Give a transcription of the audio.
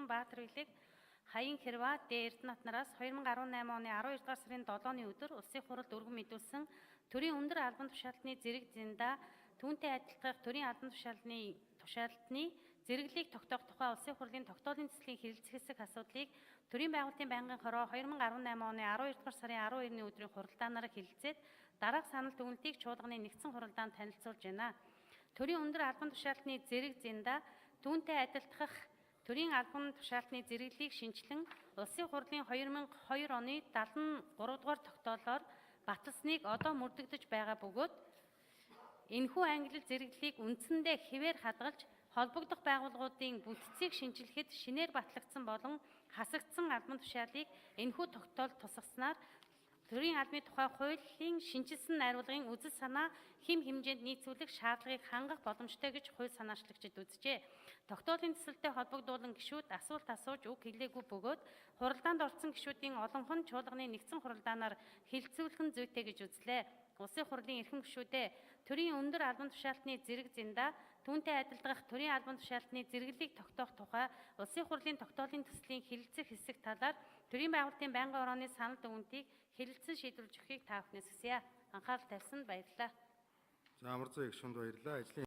Баатар билэг Хаян Хэрва Д Эрдэнэт нараас 2018 оны 12 дугаар сарын 7-ны өдөр Улсын хуралд өргөн мэдүүлсэн төрийн өндөр албан тушаалтны зэрэг зэндаа түүнтэй адилдах төрийн албан тушаалтны зэрэглэлийг тогтоох тухай Улсын хурлын тогтоолын төслийн хэрэгцэх хэсэг асуудлыг төрийн байгуулалтын байнгын хороо 2018 оны 12 дугаар сарын 12-ны өдрийн хуралдаанаар хэлэлцээд дараах санал дүгнэлтийг чуулганы нэгдсэн хуралдаанд танилцуулж байна. Төрийн өндөр албан тушаалтны зэрэг зэндаа түүнтэй адилдах төрийн албан тушаалтны зэрэглэлийг шинжилэн Улсын хурлын 2002 оны 73 дугаар тогтоолоор баталсныг одоо мөрдөгдөж байгаа бөгөөд энэхүү ангилал зэрэглэлийг үндсэндээ хэвээр хадгалж холбогдох байгууллагуудын бүтцийг шинжилэхэд шинээр батлагдсан болон хасагдсан албан тушаалыг энэхүү тогтоол тусгаснаар төрийн албаны тухай хуулийн шинжилсэн найруулгын үзэл санаа хэм хэмжээнд нийцүүлэх шаардлагыг хангах боломжтой гэж хууль санаачлагчид үзжээ. Тогтоолын төсөлтэй холбогдуулан гишүүд асуулт асууж үг хэлээгүй бөгөөд хуралдаанд орсон гишүүдийн олонх нь чуулганы нэгдсэн хуралдаанаар хэлэлцүүлэх нь зүйтэй гэж үзлээ. Улсын хурлын эрхэм гишүүдээ төрийн өндөр албан тушаалтны зэрэг зэндаа түүнтэй адилдах төрийн албан тушаалтны зэрэглэлийг тогтоох тухай Улсын хурлын тогтоолын төслийн хэлэлцэх хэсэг талаар төрийн байгуулалтын байнгын хорооны санал дүгнэлтийг хэлэлцэн шийдвэрлэж өгөхийг та бүхнээс хүсье. Анхаарал тавьсанд баярлалаа. За амар зөө их шунд баярлалаа.